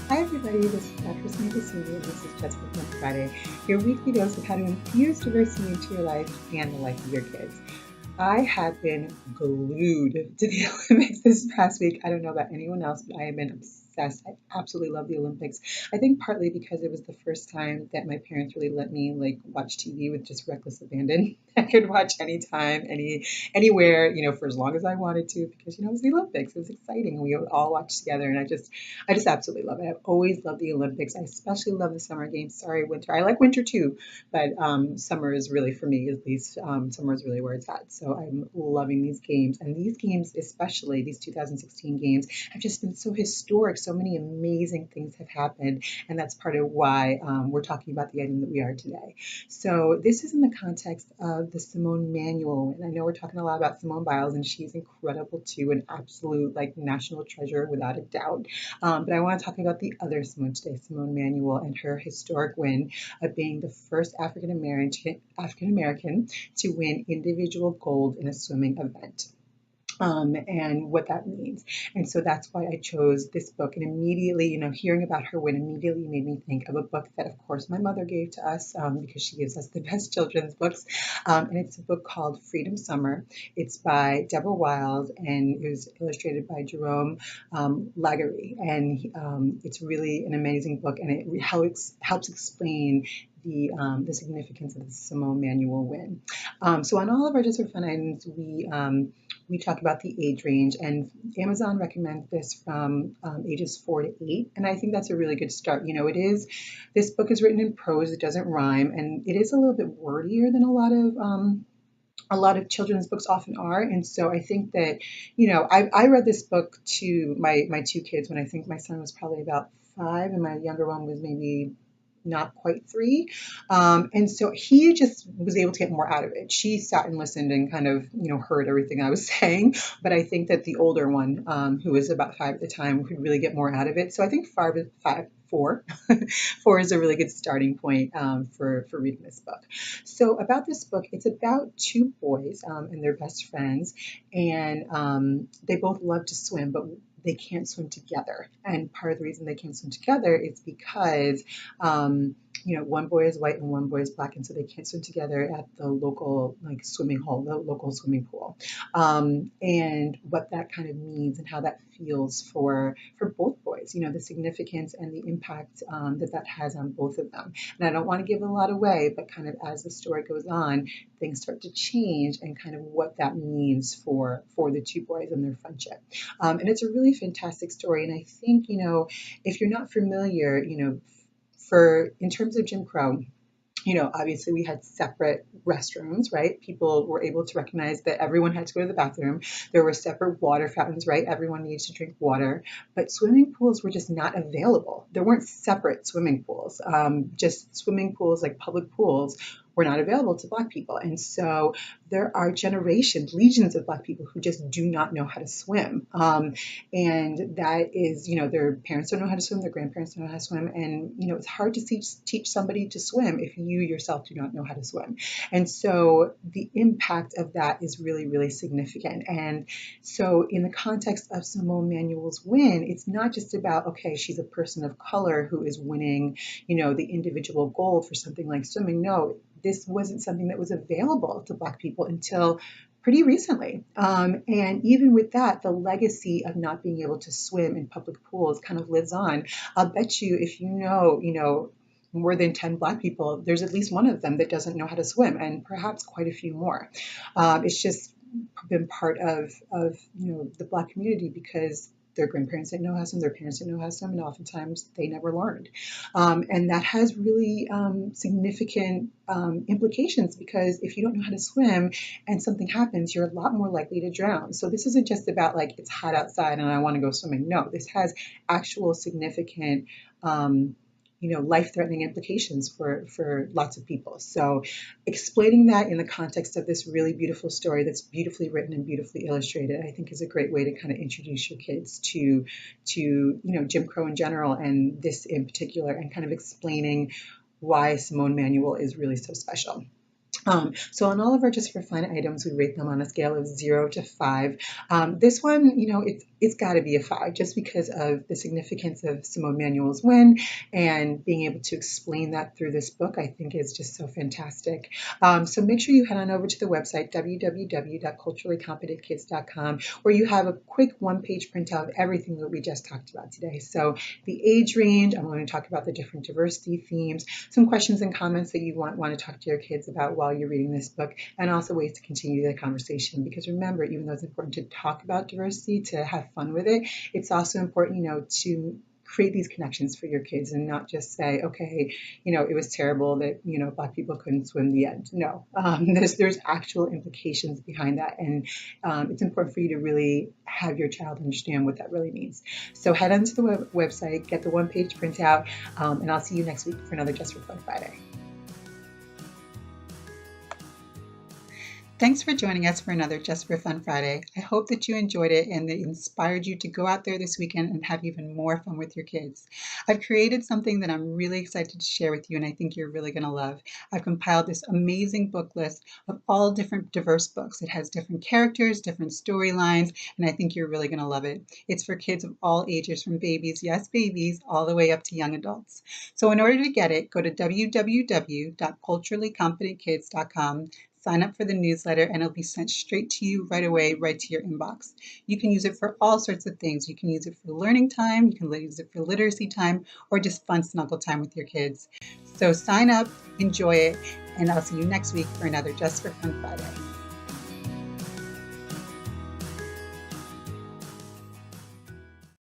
Hi everybody, this is Dr. Samantha Senior, and this is Just for Fun Friday, your weekly dose of how to infuse diversity into your life and the life of your kids. I have been glued to the Olympics this past week. I don't know about anyone else, but I have been obsessed. I absolutely love the Olympics. I think partly because it was the first time that my parents really let me like watch TV with just reckless abandon. I could watch anytime, anywhere, for as long as I wanted to, because it was the Olympics. It was exciting. We would all watch together, and I just absolutely love it. I've always loved the Olympics. I especially love the summer games. Sorry, winter. I like winter too, but summer is really for me, at least. Summer is really where it's at. So I'm loving these games, and these games, especially these 2016 games, have just been so historic. So many amazing things have happened, and that's part of why we're talking about the item that we are today. So this is in the context of the Simone Manuel, and I know we're talking a lot about Simone Biles, and she's incredible too, an absolute like national treasure without a doubt. But I want to talk about the other Simone today, Simone Manuel, and her historic win of being the first African American to win individual gold in a swimming event. And what that means. And so that's why I chose this book. And immediately, hearing about her win immediately made me think of a book that, of course, my mother gave to us because she gives us the best children's books. And it's a book called Freedom Summer. It's by Deborah Wild and it was illustrated by Jerome Lagery. And it's really an amazing book, and it helps explain the significance of the Simone Manuel win. So on all of our Just for Fun items, we talk about the age range, and Amazon recommends this from ages 4 to 8, and I think that's a really good start. This book is written in prose; it doesn't rhyme, and it is a little bit wordier than a lot of children's books often are. And so I think that, I read this book to my two kids when I think my son was probably about 5 and my younger one was maybe not quite 3. And so he just was able to get more out of it. She sat and listened and kind of, heard everything I was saying. But I think that the older one, who was about 5 at the time, could really get more out of it. So I think 4, 4 is a really good starting point for reading this book. So about this book, it's about two boys and their best friends, and they both love to swim, but they can't swim together. And part of the reason they can't swim together is because one boy is white and one boy is black, and so they can't swim together at the local like swimming hole, the local swimming pool, and what that kind of means and how that feels for both boys. The significance and the impact that has on both of them. And I don't want to give a lot away, but kind of as the story goes on, things start to change and kind of what that means for the two boys and their friendship. And it's a really fantastic story. And I think if you're not familiar, for in terms of Jim Crow, obviously we had separate restrooms, right? People were able to recognize that everyone had to go to the bathroom. There were separate water fountains, right? Everyone needed to drink water, but swimming pools were just not available. There weren't separate swimming pools. Just swimming pools, like public pools, were not available to Black people. And so there are generations, legions of Black people who just do not know how to swim. And that is, their parents don't know how to swim, their grandparents don't know how to swim. And, it's hard to teach somebody to swim if you yourself do not know how to swim. And so the impact of that is really, really significant. And so in the context of Simone Manuel's win, it's not just about, okay, she's a person of color who is winning, the individual gold for something like swimming. No, this wasn't something that was available to Black people until pretty recently. And even with that, the legacy of not being able to swim in public pools kind of lives on. I'll bet you if more than 10 Black people, there's at least one of them that doesn't know how to swim, and perhaps quite a few more. It's just been part of the Black community because their grandparents didn't know how to swim, their parents didn't know how to swim, and oftentimes they never learned. And that has really significant implications because if you don't know how to swim and something happens, you're a lot more likely to drown. So this isn't just about like it's hot outside and I want to go swimming. No, this has actual significant life-threatening implications for lots of people. So explaining that in the context of this really beautiful story that's beautifully written and beautifully illustrated, I think is a great way to kind of introduce your kids to Jim Crow in general and this in particular, and kind of explaining why Simone Manuel is really so special. So on all of our Just for Fun items, we rate them on a scale of 0 to 5. This one, it's got to be a 5, just because of the significance of Simone Manuel's win, and being able to explain that through this book, I think is just so fantastic. So make sure you head on over to the website www.culturallycompetentkids.com, where you have a quick one-page printout of everything that we just talked about today. So the age range, I'm going to talk about the different diversity themes, some questions and comments that you want to talk to your kids about while you're reading this book, and also ways to continue the conversation. Because remember, even though it's important to talk about diversity, to have fun with it, it's also important, to create these connections for your kids and not just say, okay, it was terrible that, Black people couldn't swim, the end. No, there's actual implications behind that. And it's important for you to really have your child understand what that really means. So head on to the website, get the one-page printout, and I'll see you next week for another Just for Fun Friday. Thanks for joining us for another Just for Fun Friday. I hope that you enjoyed it and it inspired you to go out there this weekend and have even more fun with your kids. I've created something that I'm really excited to share with you, and I think you're really going to love. I've compiled this amazing book list of all different diverse books. It has different characters, different storylines, and I think you're really going to love it. It's for kids of all ages, from babies, yes, babies, all the way up to young adults. So in order to get it, go to www.culturallycompetentkids.com. Sign up for the newsletter, and it'll be sent straight to you right away, right to your inbox. You can use it for all sorts of things. You can use it for learning time, you can use it for literacy time, or just fun snuggle time with your kids. So sign up, enjoy it, and I'll see you next week for another Just for Fun Friday.